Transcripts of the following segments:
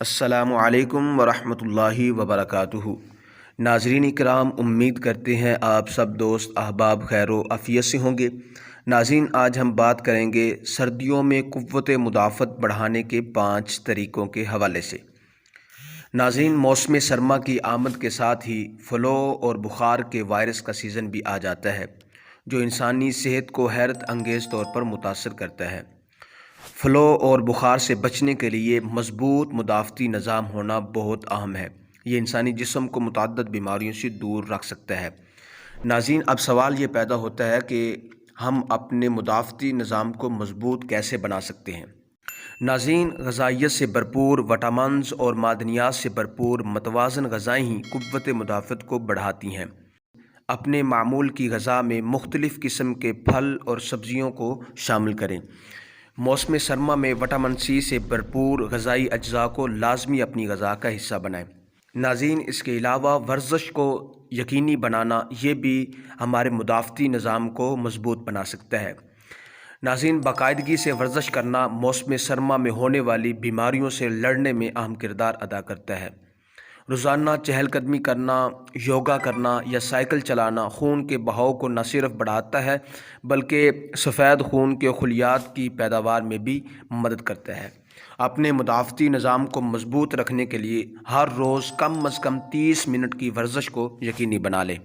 السلام علیکم ورحمۃ اللہ وبرکاتہ۔ ناظرین اکرام، امید کرتے ہیں آپ سب دوست احباب خیر و عافیت سے ہوں گے۔ ناظرین، آج ہم بات کریں گے سردیوں میں قوت مدافعت بڑھانے کے 5 طریقوں کے حوالے سے۔ ناظرین، موسم سرما کی آمد کے ساتھ ہی فلو اور بخار کے وائرس کا سیزن بھی آ جاتا ہے، جو انسانی صحت کو حیرت انگیز طور پر متاثر کرتا ہے۔ فلو اور بخار سے بچنے کے لیے مضبوط مدافعتی نظام ہونا بہت اہم ہے۔ یہ انسانی جسم کو متعدد بیماریوں سے دور رکھ سکتا ہے۔ ناظرین، اب سوال یہ پیدا ہوتا ہے کہ ہم اپنے مدافعتی نظام کو مضبوط کیسے بنا سکتے ہیں؟ ناظرین، غذائیت سے بھرپور، وٹامنز اور معدنیات سے بھرپور متوازن غذائیں ہی قوت مدافعت کو بڑھاتی ہیں۔ اپنے معمول کی غذا میں مختلف قسم کے پھل اور سبزیوں کو شامل کریں۔ موسم سرما میں وٹامن سی سے بھرپور غذائی اجزاء کو لازمی اپنی غذا کا حصہ بنائیں۔ ناظرین، اس کے علاوہ ورزش کو یقینی بنانا یہ بھی ہمارے مدافعتی نظام کو مضبوط بنا سکتا ہے۔ ناظرین، باقاعدگی سے ورزش کرنا موسم سرما میں ہونے والی بیماریوں سے لڑنے میں اہم کردار ادا کرتا ہے۔ روزانہ چہل قدمی کرنا، یوگا کرنا یا سائیکل چلانا خون کے بہاؤ کو نہ صرف بڑھاتا ہے بلکہ سفید خون کے خلیات کی پیداوار میں بھی مدد کرتا ہے۔ اپنے مدافعتی نظام کو مضبوط رکھنے کے لیے ہر روز کم از کم 30 منٹ کی ورزش کو یقینی بنا لیں۔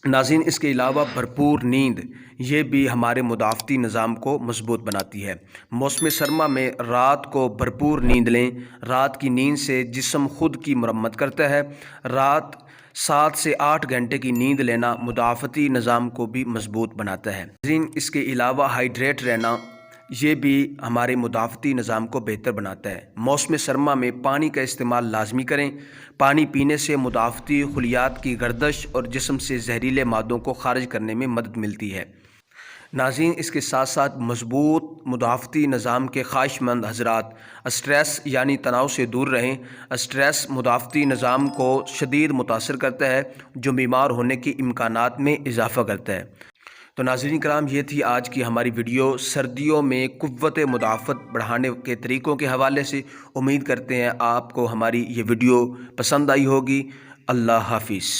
ناظرین، اس کے علاوہ بھرپور نیند یہ بھی ہمارے مدافعتی نظام کو مضبوط بناتی ہے۔ موسم سرما میں رات کو بھرپور نیند لیں۔ رات کی نیند سے جسم خود کی مرمت کرتا ہے۔ رات 7 سے 8 گھنٹے کی نیند لینا مدافعتی نظام کو بھی مضبوط بناتا ہے۔ ناظرین، اس کے علاوہ ہائیڈریٹ رہنا یہ بھی ہمارے مدافعتی نظام کو بہتر بناتا ہے۔ موسم سرما میں پانی کا استعمال لازمی کریں۔ پانی پینے سے مدافعتی خلیات کی گردش اور جسم سے زہریلے مادوں کو خارج کرنے میں مدد ملتی ہے۔ ناظرین، اس کے ساتھ ساتھ مضبوط مدافعتی نظام کے خواہش مند حضرات اسٹریس یعنی تناؤ سے دور رہیں۔ اسٹریس مدافعتی نظام کو شدید متاثر کرتا ہے، جو بیمار ہونے کے امکانات میں اضافہ کرتا ہے۔ تو ناظرین کرام، یہ تھی آج کی ہماری ویڈیو سردیوں میں قوت مدافعت بڑھانے کے طریقوں کے حوالے سے۔ امید کرتے ہیں آپ کو ہماری یہ ویڈیو پسند آئی ہوگی۔ اللہ حافظ۔